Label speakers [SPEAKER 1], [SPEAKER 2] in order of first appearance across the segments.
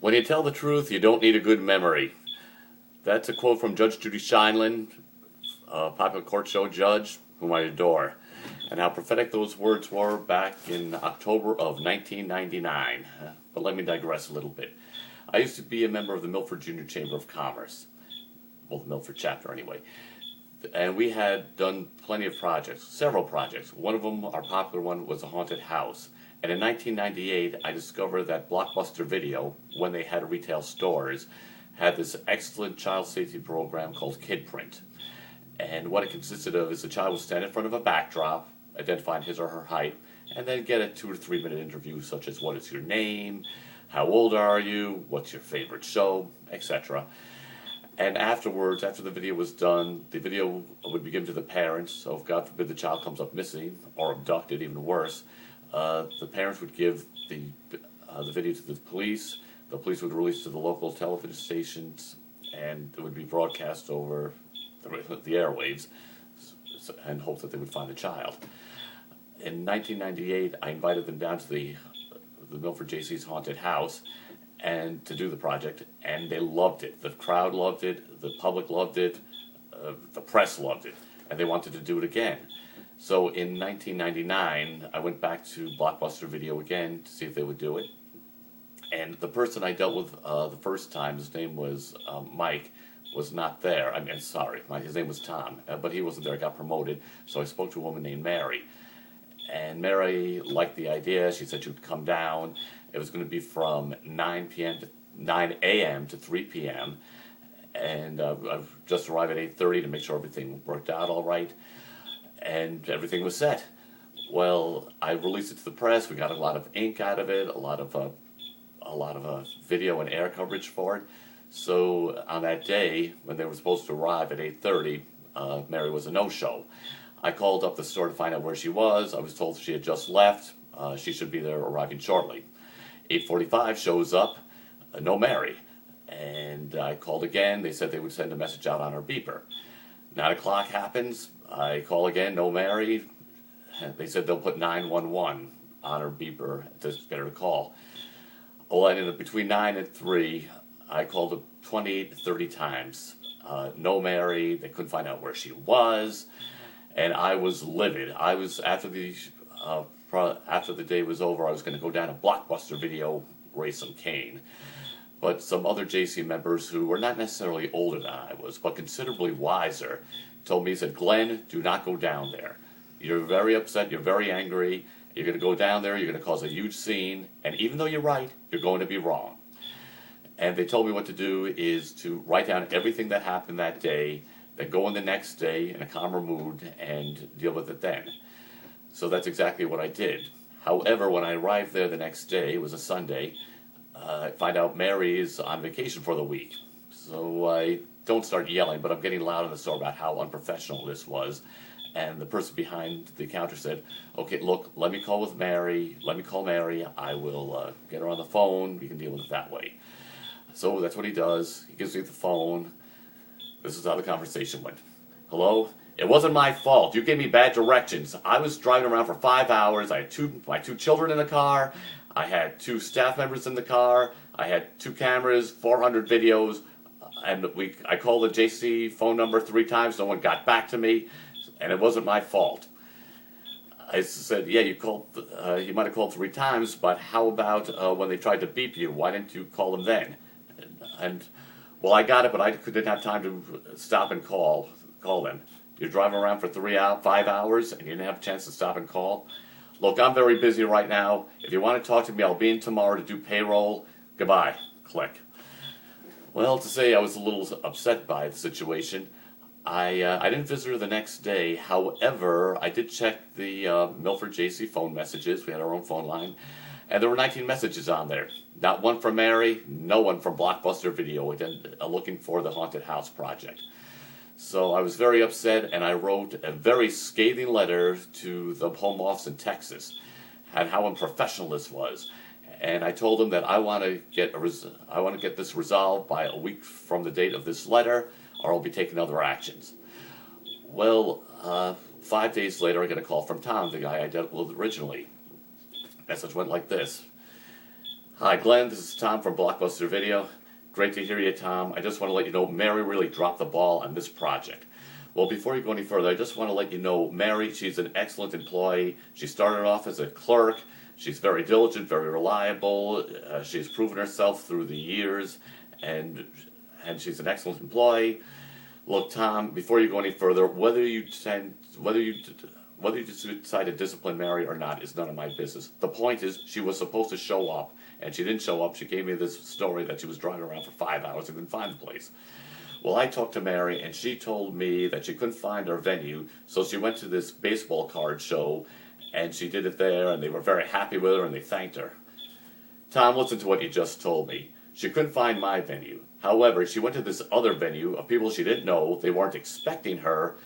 [SPEAKER 1] When you tell the truth, you don't need a good memory. That's a quote from Judge Judy Scheinlin, a popular court show judge whom I adore, and how prophetic those words were back in October of 1999. But let me digress a little bit. I used to be a member of the Milford Junior Chamber of Commerce, well, the Milford chapter anyway, and we had done plenty of projects, several projects. One of them, our popular one, was a haunted house. And in 1998, I discovered that Blockbuster Video, when they had retail stores, had this excellent child safety program called Kid Print. And what it consisted of is the child would stand in front of a backdrop, identifying his or her height, and then get a 2 to 3 minute interview such as what is your name, how old are you, what's your favorite show, etc. And afterwards, after the video was done, the video would be given to the parents, so if God forbid the child comes up missing, or abducted, even worse, the parents would give the video to the police would release it to the local television stations, and it would be broadcast over the airwaves, and hope that they would find the child. In 1998, I invited them down to the Milford JC's haunted house and to do the project, and they loved it. The crowd loved it, the public loved it, the press loved it, and they wanted to do it again. So in 1999, I went back to Blockbuster Video again to see if they would do it. And the person I dealt with the first time, his name was Mike, was not there. His name was Tom, but he wasn't there. I got promoted, so I spoke to a woman named Mary. And Mary liked the idea. She said she would come down. It was going to be from 9 a.m. to 3 p.m. And I've just arrived at 8:30 to make sure everything worked out all right. And everything was set. Well, I released it to the press. We got a lot of ink out of it, a lot of video and air coverage for it. So on that day, when they were supposed to arrive at 8:30, Mary was a no-show. I called up the store to find out where she was. I was told she had just left. She should be there arriving shortly. 8:45 shows up, no Mary. And I called again. They said they would send a message out on her beeper. 9 o'clock happens. I call again, no Mary. They said they'll put 911 on her beeper to get her to call. Well, I ended up between 9 and 3. I called her 28 to 30 times. No Mary. They couldn't find out where she was. And I was livid. I was, after the day was over, I was going to go down to Blockbuster Video, raise some cane. But some other JC members who were not necessarily older than I was, but considerably wiser, told me, said, Glenn, do not go down there. You're very upset, you're very angry, you're going to go down there, you're going to cause a huge scene, and even though you're right, you're going to be wrong. And they told me what to do is to write down everything that happened that day, then go in the next day in a calmer mood and deal with it then. So that's exactly what I did. However, when I arrived there the next day, it was a Sunday, I find out Mary is on vacation for the week. So I don't start yelling, but I'm getting loud in the store about how unprofessional this was. And the person behind the counter said, okay, look, let me call Mary. I will get her on the phone. We can deal with it that way. So that's what he does. He gives me the phone. This is how the conversation went. Hello? It wasn't my fault. You gave me bad directions. I was driving around for 5 hours. I had my two children in the car. I had 2 staff members in the car. I had 2 cameras, 400 videos. And I called the JC phone number 3 times. No one got back to me. And it wasn't my fault. I said, yeah, you might have called 3 times, but how about when they tried to beep you? Why didn't you call them then? And well, I got it, but I didn't have time to stop and call them. You're driving around for 5 hours, and you didn't have a chance to stop and call? Look, I'm very busy right now. If you want to talk to me, I'll be in tomorrow to do payroll. Goodbye. Click. Well, to say I was a little upset by the situation, I didn't visit her the next day. However, I did check the Milford JC phone messages. We had our own phone line. And there were 19 messages on there. Not one from Mary, no one from Blockbuster Video looking for the haunted house project. So I was very upset, and I wrote a very scathing letter to the home office in Texas and how unprofessional this was. And I told them that I want to get this resolved by a week from the date of this letter, or I'll be taking other actions. Well, 5 days later, I get a call from Tom, the guy I dealt with originally. Message went like this. Hi, Glenn. This is Tom from Blockbuster Video. Great to hear you, Tom. I just want to let you know Mary really dropped the ball on this project. Well, before you go any further, I just want to let you know Mary, she's an excellent employee. She started off as a clerk. She's very diligent, very reliable. She's proven herself through the years, and she's an excellent employee. Look, Tom, before you go any further, whether you decide to discipline Mary or not is none of my business. The point is, she was supposed to show up, and she didn't show up. She gave me this story that she was driving around for 5 hours and couldn't find the place. Well, I talked to Mary, and she told me that she couldn't find her venue, so she went to this baseball card show, and she did it there, and they were very happy with her, and they thanked her. Tom, listen to what you just told me. She couldn't find my venue. However, she went to this other venue of people she didn't know. They weren't expecting her,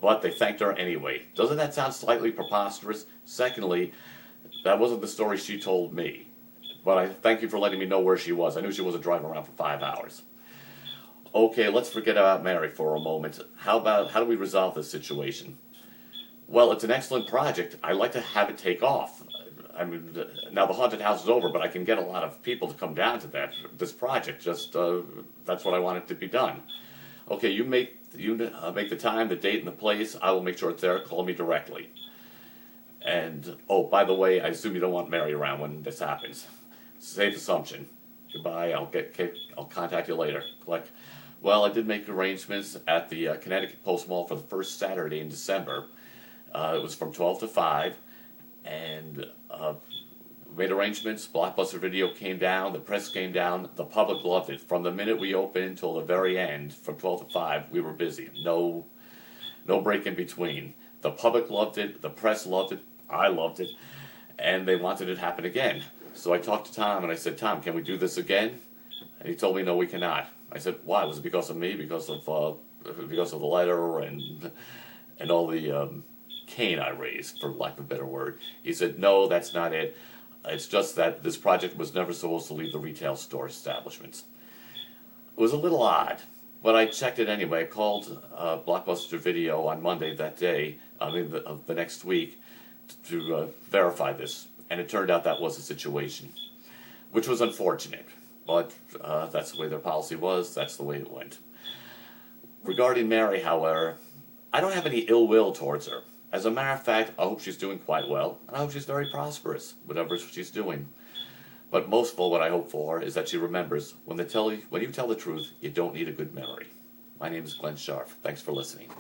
[SPEAKER 1] but they thanked her anyway. Doesn't that sound slightly preposterous? Secondly, that wasn't the story she told me. But I thank you for letting me know where she was. I knew she wasn't driving around for 5 hours. Okay, let's forget about Mary for a moment. How do we resolve this situation? Well, it's an excellent project. I'd like to have it take off. I mean, now the haunted house is over, but I can get a lot of people to come down to this project. Just that's what I want it to be done. Okay, you make the time, the date, and the place. I will make sure it's there. Call me directly. And oh, by the way, I assume you don't want Mary around when this happens. Safe assumption. Goodbye. I'll contact you later. Click. Well, I did make arrangements at the Connecticut Post Mall for the first Saturday in December. It was from 12 to 5, and made arrangements. Blockbuster Video came down, the press came down, the public loved it. From the minute we opened until the very end, from 12 to 5, we were busy. No break in between. The public loved it, the press loved it, I loved it, and they wanted it to happen again. So I talked to Tom, and I said, Tom, can we do this again? And he told me, no, we cannot. I said, why? Was it because of me? Because of the letter and all the cane I raised, for lack of a better word? He said, no, that's not it. It's just that this project was never supposed to leave the retail store establishments. It was a little odd, but I checked it anyway. I called Blockbuster Video on Monday that day, the next week, to verify this, and it turned out that was the situation, which was unfortunate. But that's the way their policy was. That's the way it went. Regarding Mary, however, I don't have any ill will towards her. As a matter of fact, I hope she's doing quite well, and I hope she's very prosperous, whatever she's doing. But most of all, what I hope for is that she remembers, when you tell the truth, you don't need a good memory. My name is Glenn Scharf. Thanks for listening.